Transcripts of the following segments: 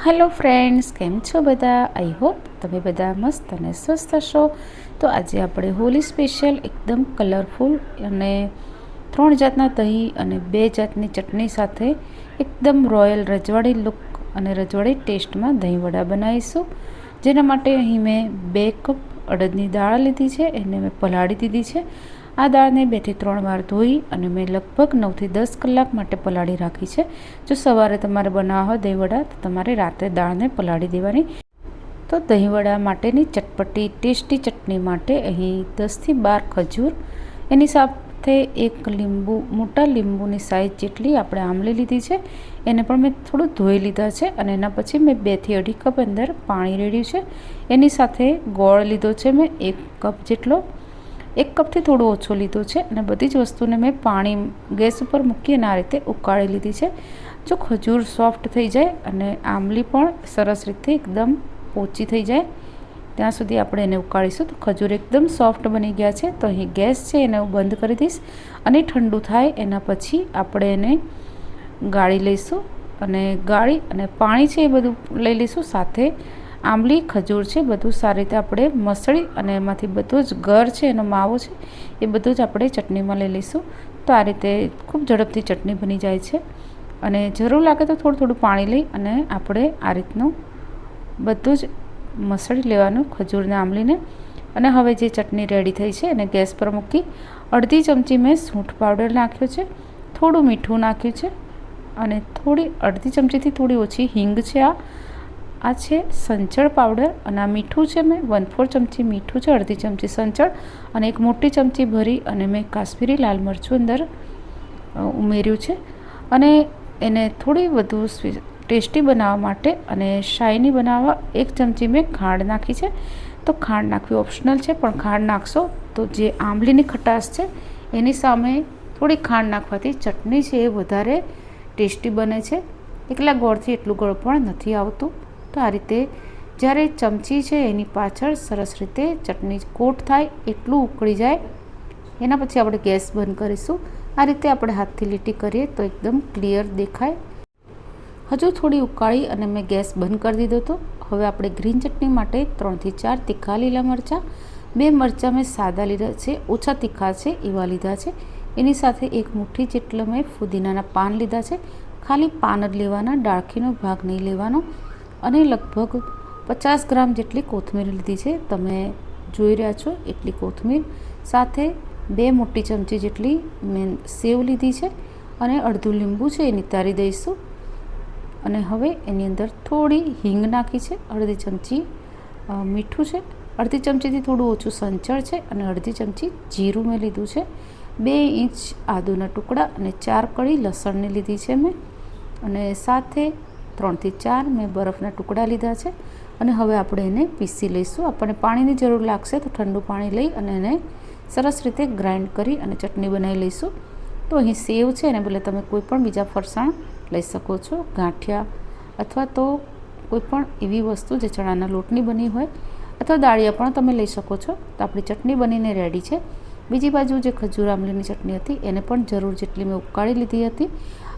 Hello friends, केम छो बधा। I hope तमे बधा मस्त अने स्वस्थ हशो। तो आज આપણે હોલી સ્પેશિયલ એકદમ કલરફુલ અને 3 જાતના દહીં અને 2 જાતની ચટણી સાથે એકદમ રોયલ રજવાડી લુક અને રજવાડી ટેસ્ટમાં દહીં વડા બનાવીશું। જેના માટે અહીં મેં 2 કપ અડદની દાળ લીધી છે, એને મેં પલાળી દીધી છે। આ દાળને 2 થી 3 વાર ધોઈ અને મેં લગભગ 9 થી 10 કલાક માટે પલાળી રાખી છે। જો સવારે તમારે બનાવવા હોય દહીં વડા તો તમારે રાતે દાળને પલાળી દેવાની। તો દહીં વડા માટેની ચટપટી ટેસ્ટી ચટણી માટે અહીં 10 થી 12 ખજૂર, એની સાથે એક લીંબુ, મોટા લીંબુની સાઈઝ જેટલી આપણે આંબલી લીધી છે, એને પણ મેં થોડું ધોઈ લીધા છે અને એના પછી મેં 2 થી 2.5 કપ અંદર પાણી રેડ્યું છે। એની સાથે ગોળ લીધો છે મેં 1 કપ જેટલો, 1 કપથી થોડો ઓછો લીધો છે અને બધી જ વસ્તુને મેં પાણી ગેસ ઉપર મૂકી અને આ રીતે ઉકાળી લીધી છે। જો ખજૂર સોફ્ટ થઈ જાય અને આંબલી પણ સરસ રીતે એકદમ પોચી થઈ જાય ત્યાં સુધી આપણે એને ઉકાળીશું। તો ખજૂર એકદમ સોફ્ટ બની ગયા છે, તો અહીં ગેસ છે એને હું બંધ કરી દઈશ અને ઠંડુ થાય એના પછી આપણે એને ગાળી લઈશું અને ગાળી અને પાણી છે એ બધું લઈ લઈશું। સાથે આંબલી, ખજૂર છે બધું સારી રીતે આપણે મસળી અને એમાંથી બધો જ ગર છે, એનો માવો છે એ બધું જ આપણે ચટણીમાં લઈ લઈશું। તો આ રીતે ખૂબ ઝડપથી ચટણી બની જાય છે અને જરૂર લાગે તો થોડું થોડું પાણી લઈ અને આપણે આ રીતનું બધું જ મસળી લેવાનું ખજૂરને, આંબલીને। અને હવે જે ચટણી રેડી થઈ છે એને ગેસ પર મૂકી અડધી ચમચી મેં સૂંઠ પાવડર નાખ્યો છે, થોડું મીઠું નાખ્યું છે અને થોડી અડધી ચમચીથી થોડી ઓછી હિંગ છે। આ છે સંચળ પાવડર અને આ મીઠું છે મેં 1/4 ચમચી મીઠું છે, અડધી ચમચી સંચળ અને એક મોટી ચમચી ભરી અને મેં કાશ્મીરી લાલ મરચું અંદર ઉમેર્યું છે। અને એને થોડી વધુ ટેસ્ટી બનાવવા માટે અને શાઇની બનાવવા 1 ચમચી મેં ખાંડ નાખી છે। તો ખાંડ નાખવી ઓપ્શનલ છે, પણ ખાંડ નાખશો તો જે આંબલીની ખટાશ છે એની સામે થોડી ખાંડ નાખવાથી ચટણી છે એ વધારે ટેસ્ટી બને છે। એકલા ગોળથી એટલું ગળ પણ નથી આવતું। તો આ રીતે જ્યારે ચમચી છે એની પાછળ સરસ રીતે ચટણી કોટ થાય એટલું ઉકળી જાય એના પછી આપણે ગેસ બંધ કરીશું। આ રીતે આપણે હાથથી લીટી કરીએ તો એકદમ ક્લિયર દેખાય। હજુ થોડી ઉકાળી અને મેં ગેસ બંધ કરી દીધો હતો। હવે આપણે ગ્રીન ચટણી માટે 3 થી 4 તીખા લીલા મરચાં, 2 મરચાં મેં સાદા લીધા છે, ઓછા તીખા છે એવા લીધા છે। એની સાથે 1 મુઠ્ઠી જેટલા મેં ફુદીનાના પાન લીધા છે, ખાલી પાન જ લેવાના, ડાળખીનો ભાગ નહીં લેવાનો। અને લગભગ 50 ગ્રામ જેટલી કોથમીર લીધી છે, તમે જોઈ રહ્યા છો એટલી કોથમીર। સાથે 2 મોટી ચમચી જેટલી મેં સેવ લીધી છે અને અડધું લીંબુ છે એ નિતારી દઈશું। અને હવે એની અંદર થોડી હિંગ નાખી છે, અડધી ચમચી મીઠું છે, અડધી ચમચીથી થોડું ઓછું સંચળ છે અને અડધી ચમચી જીરું મેં લીધું છે, 2 ઇંચ આદુના ટુકડા અને 4 કળી લસણની લીધી છે મેં અને સાથે 3 થી 4 મેં બરફના ટુકડા લીધા છે। અને હવે આપણે એને પીસી લઈશું। આપણને પાણીની જરૂર લાગશે તો ઠંડુ પાણી લઈ અને એને સરસ રીતે ગ્રાઇન્ડ કરી અને ચટણી બનાવી લઈશું। તો અહીં સેવ છે એને બદલે તમે કોઈ પણ બીજા ફરસાણ લઈ શકો છો, ગાંઠિયા અથવા તો કોઈ પણ એવી વસ્તુ જે ચણાના લોટની બની હોય અથવા દાળિયા પણ તમે લઈ શકો છો। તો આપણી ચટણી બનીને રેડી છે। બીજી બાજુ જે ખજૂર આંબલીની ચટણી હતી એને પણ જરૂર જેટલી મેં ઉકાળી લીધી હતી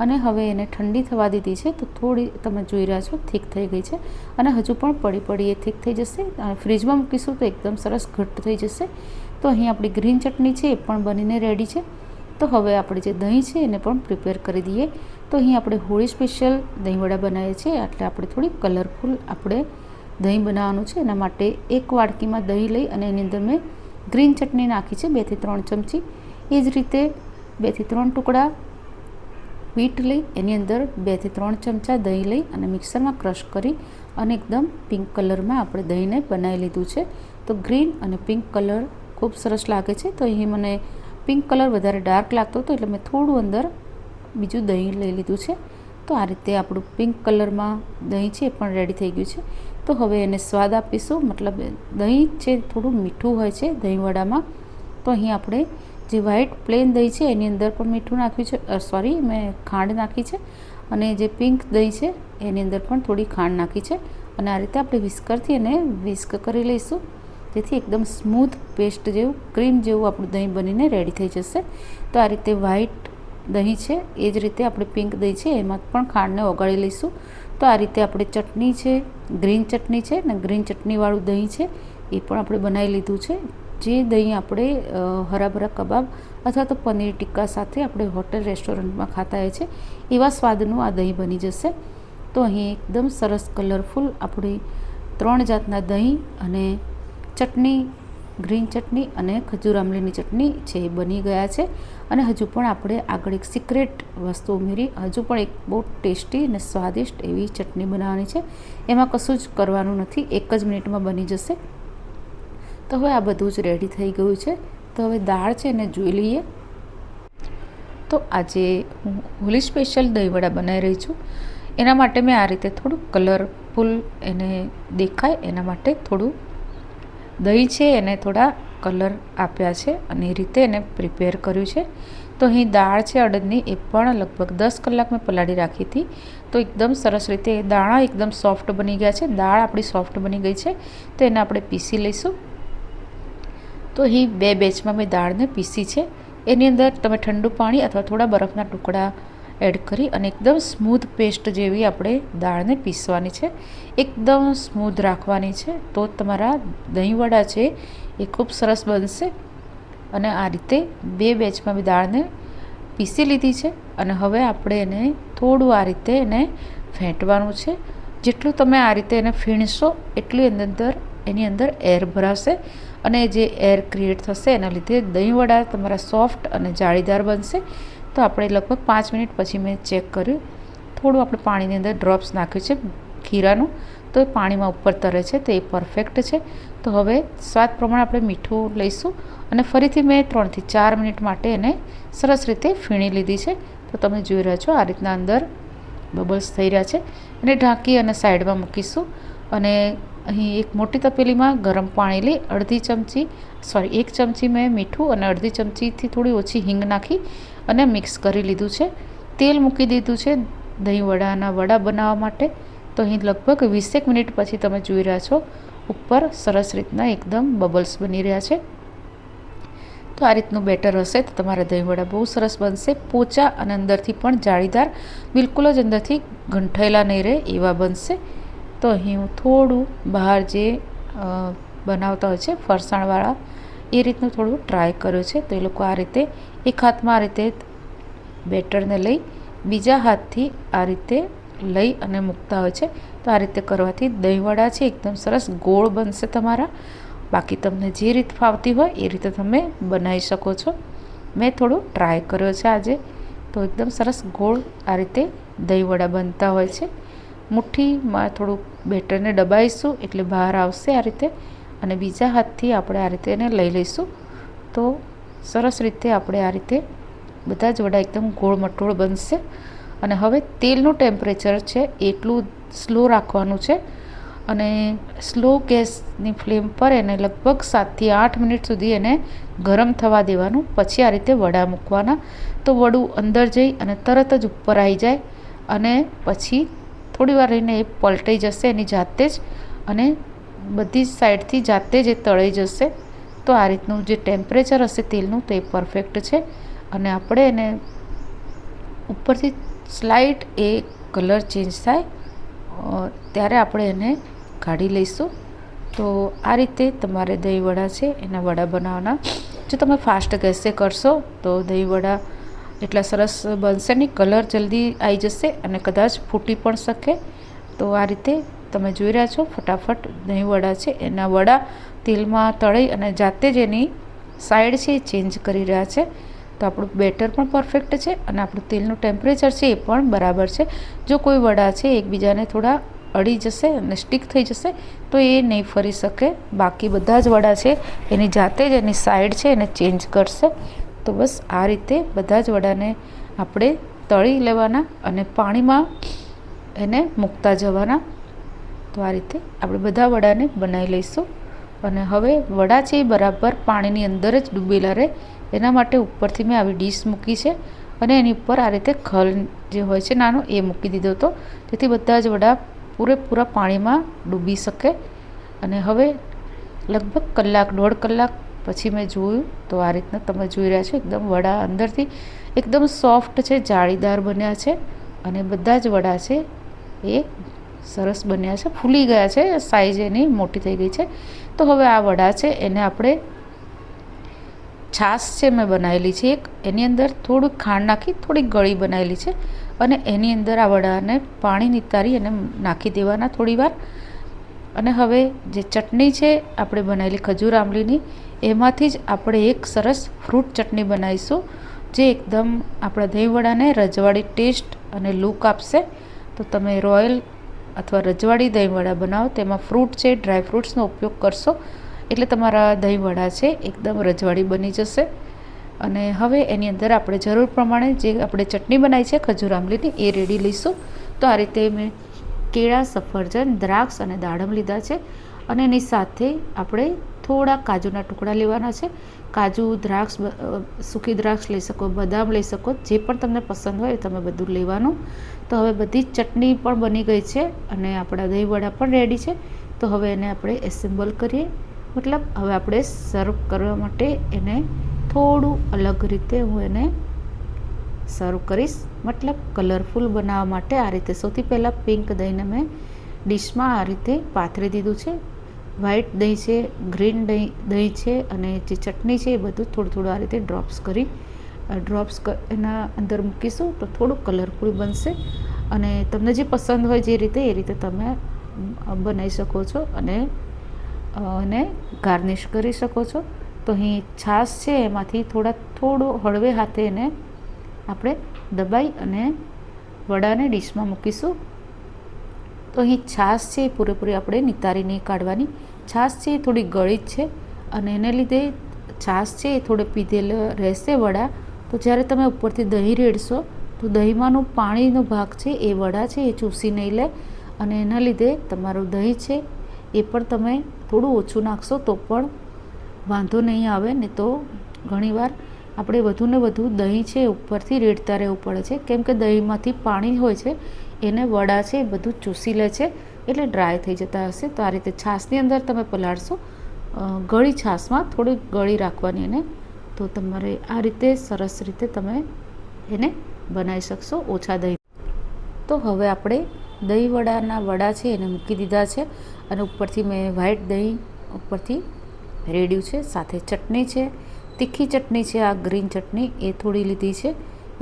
અને હવે એને ઠંડી થવા દીધી છે। તો થોડી તમે જોઈ રહ્યા છો થીક થઈ ગઈ છે અને હજુ પણ પડી એ થીક થઈ જશે। ફ્રીજમાં મૂકીશું તો એકદમ સરસ ઘટ્ટ થઈ જશે। તો અહીં આપણી ગ્રીન ચટણી છે એ પણ બનીને રેડી છે। તો હવે આપણે જે દહીં છે એને પણ પ્રિપેર કરી દઈએ। તો અહીં આપણે હોળી સ્પેશિયલ દહીં વડા બનાવીએ છીએ, એટલે આપણે થોડી કલરફુલ આપણે દહીં બનાવવાનું છે। એના માટે 1 વાડકીમાં દહીં લઈ અને એની અંદર મેં ગ્રીન ચટણી નાખી છે 2 થી 3 ચમચી। એ જ રીતે 2 થી 3 ટુકડા બીટ લઈ એની અંદર 2 થી 3 ચમચા દહીં લઈ અને મિક્સરમાં ક્રશ કરી અને એકદમ પિંક કલરમાં આપણે દહીંને બનાવી લીધું છે। તો ગ્રીન અને પિંક કલર ખૂબ સરસ લાગે છે। તો અહીં મને પિંક કલર વધારે ડાર્ક લાગતો હતો એટલે મેં થોડું અંદર બીજું દહીં લઈ લીધું છે। તો આ રીતે આપણું પિંક કલરમાં દહીં છે એ પણ રેડી થઈ ગયું છે। તો હવે એને સ્વાદ આપીશું, મતલબ દહીં છે થોડું મીઠું હોય છે દહીં વડામાં। તો અહીં આપણે જે વ્હાઈટ પ્લેન દહીં છે એની અંદર પણ મીઠું નાખ્યું છે, મેં ખાંડ નાખી છે અને જે પિંક દહીં છે એની અંદર પણ થોડી ખાંડ નાખી છે અને આ રીતે આપણે વિસ્કરથી એને વિસ્ક કરી લઈશું જેથી એકદમ સ્મૂથ પેસ્ટ જેવું, ક્રીમ જેવું આપણું દહીં બનીને રેડી થઈ જશે। તો આ રીતે વ્હાઈટ દહીં છે એ જ રીતે આપણે પિંક દહીં છે એમાં પણ ખાંડને ઓગાળી લઈશું। તો આ રીતે આપણે ચટણી છે, ગ્રીન ચટણી છે ને ગ્રીન ચટણીવાળું દહીં છે એ પણ આપણે બનાવી લીધું છે. જે દહીં આપણે હરાભરા કબાબ અથવા તો પનીર ટિક્કા સાથે આપણે હોટલ રેસ્ટોરન્ટમાં ખાતા હોય છે એવા સ્વાદનું આ દહીં બની જશે. તો અહીં એકદમ સરસ કલરફુલ આપણી 3 જાતના દહીં અને ચટણી, ગ્રીન ચટણી અને ખજૂર આમલીની ચટણી છે એ બની ગયા છે. અને હજુ પણ આપણે આગળ એક સિક્રેટ વસ્તુ ઉમેરી હજુ પણ એક બહુ ટેસ્ટી અને સ્વાદિષ્ટ એવી ચટણી બનાવવાની છે. એમાં કશું જ કરવાનું નથી, 1 જ મિનિટમાં બની જશે. તો હવે આ બધું જ રેડી થઈ ગયું છે. તો હવે દાળ છે એને જોઈ લઈએ. તો આજે હું હોલી સ્પેશિયલ દહીંવડા બનાવી રહી છું. એના માટે મેં આ રીતે થોડું કલરફુલ એને દેખાય એના માટે થોડું દહીં છે એને થોડા કલર આપ્યા છે અને એ રીતે એને પ્રિપેર કર્યું છે. તો અહીં દાળ છે અડદની એ પણ લગભગ 10 કલાક મેં પલાળી રાખી હતી. તો એકદમ સરસ રીતે દાણા એકદમ સોફ્ટ બની ગયા છે. દાળ આપણી સોફ્ટ બની ગઈ છે. તો એને આપણે પીસી લઈશું. તો અહીં 2 બેચમાં મેં દાળને પીસી છે. એની અંદર તમે ઠંડુ પાણી અથવા થોડા બરફના ટુકડા એડ કરી અને એકદમ સ્મૂથ પેસ્ટ જેવી આપણે દાળને પીસવાની છે. એકદમ સ્મૂથ રાખવાની છે. તો તમારા દહીંવડા છે એ ખૂબ સરસ બનશે. અને આ રીતે 2 બેચમાં મેં દાળને પીસી લીધી છે. અને હવે આપણે એને થોડું આ રીતે એને ફેંટવાનું છે. જેટલું તમે આ રીતે એને ફીણશો એટલું એની અંદર એર ભરાશે અને જે એર ક્રિએટ થશે એના લીધે દહીંવડા તમારા સોફ્ટ અને જાળીદાર બનશે. તો આપણે લગભગ 5 મિનિટ પછી મેં ચેક કર્યું, થોડું આપણે પાણીની અંદર ડ્રોપ્સ નાખ્યું છે ખીરાનું, તો એ પાણીમાં ઉપર તરે છે. તો એ પરફેક્ટ છે. તો હવે સ્વાદ પ્રમાણે આપણે મીઠું લઈશું અને ફરીથી મેં 3 થી 4 મિનિટ માટે એને સરસ રીતે ફીણી લીધી છે. તો તમે જોઈ રહ્યા છો આ રીતના અંદર બબલ્સ થઈ રહ્યા છે. એને ઢાંકી અને સાઈડમાં મૂકીશું. અને અહીં એક મોટી તપેલીમાં ગરમ પાણી લઈ 1 ચમચી મેં મીઠું અને 1/2 ચમચીથી થોડી ઓછી હિંગ નાખી અને મિક્સ કરી લીધું છે. તેલ મૂકી દીધું છે દહીંવડાના વડા બનાવવા માટે. તો અહીં લગભગ 20 મિનિટ પછી તમે જોઈ રહ્યા છો ઉપર સરસ રીતના એકદમ બબલ્સ બની રહ્યા છે. તો આ રીતનું બેટર હશે તો તમારા દહીંવડા બહુ સરસ બનશે, પોચા અને અંદરથી પણ જાળીદાર, બિલકુલ જ અંદરથી ગંઠાયેલા નહીં રહે એવા બનશે. તો અહીં હું થોડું બહાર જે બનાવતા હોય છે ફરસાણવાળા એ રીતનું થોડું ટ્રાય કર્યું છે. તો એ લોકો આ રીતે એક હાથમાં આ રીતે બેટરને લઈ બીજા હાથથી આ રીતે લઈ અને મૂકતા હોય છે. તો આ રીતે કરવાથી દહીંવડા છે એકદમ સરસ ગોળ બનશે તમારા. બાકી તમને જે રીત ફાવતી હોય એ રીતે તમે બનાવી શકો છો. મેં થોડું ટ્રાય કર્યો છે આજે. તો એકદમ સરસ ગોળ આ રીતે દહીંવડા બનતા હોય છે. મુઠ્ઠીમાં થોડું બેટરને દબાવીશું એટલે બહાર આવશે આ રીતે અને બીજા હાથથી આપણે આ રીતે એને લઈ લઈશું. તો સરસ રીતે આપણે આ રીતે બધા જ વડા એકદમ ગોળ મટોળ બનશે. અને હવે તેલનું ટેમ્પરેચર છે એટલું સ્લો રાખવાનું છે અને સ્લો ગેસની ફ્લેમ પર એને લગભગ 7 થી 8 મિનિટ સુધી એને ગરમ થવા દેવાનું. પછી આ રીતે વડા મૂકવાના. તો વડું અંદર જઈ અને તરત જ ઉપર આવી જાય અને પછી થોડી વાર રહીને એ પલટાઈ જશે એની જાતે જ અને બધી સાઈડથી જાતે જ એ તળાઈ જશે. તો આ રીતનું જે ટેમ્પરેચર હશે તેલનું તો એ પરફેક્ટ છે. અને આપણે એને ઉપરથી સ્લાઇટ એ કલર ચેન્જ થાય ત્યારે આપણે એને કાઢી લઈશું. તો આ રીતે તમારે દહીંવડા છે એના વડા બનાવવાના. જો તમે ફાસ્ટ ગેસે કરશો તો દહીંવડા એટલા સરસ બનશે નહીં, કલર જલ્દી આવી જશે અને કદાચ ફૂટી પણ શકે. તો આ રીતે તમે જોઈ રહ્યા છો ફટાફટ દહીંવડા છે એના વડા તેલમાં તળાઈ અને જાતે જ એની સાઈડ છે એ ચેન્જ કરી રહ્યા છે. તો આપણું બેટર પણ પરફેક્ટ છે અને આપણું તેલનું ટેમ્પરેચર છે એ પણ બરાબર છે. જો કોઈ વડા છે એકબીજાને થોડા અડી જશે અને સ્ટીક થઈ જશે તો એ નહીં ફરી શકે. બાકી બધા જ વડા છે એની જાતે જ એની સાઈડ છે એને ચેન્જ કરશે. તો બસ આ રીતે બધા જ વડાને આપણે તળી લેવાના અને પાણીમાં એને મૂકતા જવાના. તો આ રીતે આપણે બધા વડાને બનાવી લઈશું. અને હવે વડા છે એ બરાબર પાણીની અંદર જ ડૂબેલા રહે એના માટે ઉપરથી મેં આવી ડીશ મૂકી છે અને એની ઉપર આ રીતે ખલ જે હોય છે નાનો એ મૂકી દીધો હતો જેથી બધા જ વડા પૂરેપૂરા પાણીમાં ડૂબી શકે. અને હવે લગભગ 1.5 કલાક પછી મેં જોયું તો આ રીતના તમે જોઈ રહ્યા છો એકદમ વડા અંદરથી એકદમ સોફ્ટ છે, જાળીદાર બન્યા છે અને બધા જ વડા છે એ સરસ બન્યા છે, ફૂલી ગયા છે, સાઈઝ એની મોટી થઈ ગઈ છે. તો હવે આ વડા છે એને આપણે છાશ છે મેં બનાવેલી છે એક, એની અંદર થોડુંક ખાંડ નાખી થોડીક ગળી બનાવેલી છે અને એની અંદર આ વડાને પાણી નિતારી અને નાખી દેવાના થોડી વાર. અને હવે જે ચટણી છે આપણે બનાવેલી ખજૂર આંબલીની, એમાંથી જ આપણે એક સરસ ફ્રૂટ ચટણી બનાવીશું જે એકદમ આપણા દહીંવડાને રજવાડી ટેસ્ટ અને લુક આપશે. તો તમે રોયલ અથવા રજવાડી દહીંવડા બનાવો, તેમાં ફ્રૂટ છે, ડ્રાય ફ્રૂટ્સનો ઉપયોગ કરશો એટલે તમારા દહીંવડા છે એકદમ રજવાડી બની જશે. અને હવે એની અંદર આપણે જરૂર પ્રમાણે જે આપણે ચટણી બનાવી છે ખજૂર આંબલીની એ રેડી લઈશું. તો આ રીતે મેં કેળા, સફરજન, દ્રાક્ષ અને દાડમ લીધા છે અને એની સાથે આપણે થોડા કાજુના ટુકડા લેવાના છે. કાજુ, દ્રાક્ષ, સૂકી દ્રાક્ષ લઈ શકો, બદામ લઈ શકો, જે પણ તમને પસંદ હોય તમે બધું લેવાનું. તો હવે બધી જ ચટણી પણ બની ગઈ છે અને આપણા દહીંવડા પણ રેડી છે. તો હવે એને આપણે એસેમ્બલ કરીએ, મતલબ હવે આપણે સર્વ કરવા માટે એને થોડું અલગ રીતે હું એને સર્વ કરીશ, મતલબ કલરફુલ બનાવવા માટે. આ રીતે સૌથી પહેલાં પિંક દહીંને મેં ડિશમાં આ રીતે પાથરી દીધું છે. વ્હાઈટ દહીં છે, ગ્રીન દહીં છે અને જે ચટણી છે એ બધું થોડું થોડું આ રીતે ડ્રોપ્સ એના અંદર મૂકીશું તો થોડું કલરફુલ બનશે. અને તમને જે પસંદ હોય જે રીતે એ રીતે તમે બનાવી શકો છો અને એને ગાર્નિશ કરી શકો છો. તો અહીં છાશ છે એમાંથી થોડું હળવે હાથે એને આપણે દબાઈ અને વડાને ડીશમાં મૂકીશું. તો અહીં છાશ છે એ પૂરેપૂરી આપણે નિતારી નહીં કાઢવાની. છાશ છે એ થોડી ગળી જ છે અને એને લીધે છાશ છે એ થોડે પીધેલ રહેશે વડા. તો જ્યારે તમે ઉપરથી દહીં રેડશો તો દહીંમાંનું પાણીનો ભાગ છે એ વડા છે એ ચૂસી નહીં લે અને એના લીધે તમારું દહીં છે એ પણ તમે થોડું ઓછું નાખશો તો પણ વાંધો નહીં આવે. ને તો ઘણીવાર આપણે વધુને વધુ દહીં છે ઉપરથી રેડતા રહેવું પડે છે, કેમ કે દહીંમાંથી પાણી હોય છે એને વડા છે એ બધું ચૂસી લે છે એટલે ડ્રાય થઈ જતા હશે. તો આ રીતે છાશની અંદર તમે પલાળશો, ગળી છાશમાં થોડી ગળી રાખવાની એને, તો તમારે આ રીતે સરસ રીતે તમે એને બનાવી શકશો ઓછા દહીં. તો હવે આપણે દહીંવડાના વડા છે એને મૂકી દીધા છે અને ઉપરથી મેં વ્હાઈટ દહીં ઉપરથી રેડ્યું છે, સાથે ચટણી છે, તીખી ચટણી છે, આ ગ્રીન ચટણી એ થોડી લીધી છે.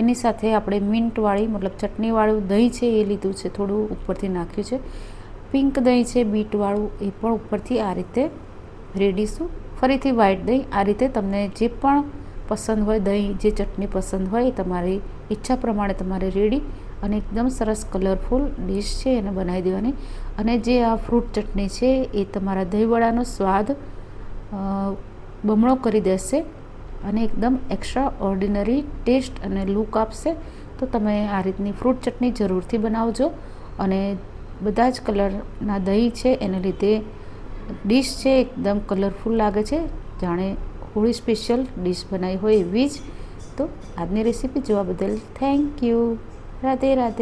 એની સાથે આપણે મિન્ટવાળી મતલબ ચટણીવાળું દહીં છે એ લીધું છે, થોડું ઉપરથી નાખ્યું છે. પિંક દહીં છે બીટવાળું એ પણ ઉપરથી આ રીતે રેડીશું. ફરીથી વ્હાઈટ દહીં, આ રીતે તમને જે પણ પસંદ હોય દહીં, જે ચટણી પસંદ હોય એ તમારી ઈચ્છા પ્રમાણે તમારે રેડી અને એકદમ સરસ કલરફુલ ડીશ છે એને બનાવી દેવાની. અને જે આ ફ્રૂટ ચટણી છે એ તમારા દહીંવડાનો સ્વાદ બમણો કરી દેશે અને એકદમ એક્સ્ટ્રા ઓર્ડિનરી ટેસ્ટ અને લુક આપશે. તો તમે આ રીતની ફ્રૂટ ચટણી જરૂરથી બનાવજો. અને બધા જ કલરના દહીં છે એને લીધે ડીશ છે એકદમ કલરફુલ લાગે છે, જાણે હોળી સ્પેશિયલ ડીશ બનાવી હોય એવી જ. તો આજની રેસીપી જોવા બદલ થેન્ક યુ. રાધે રાધે.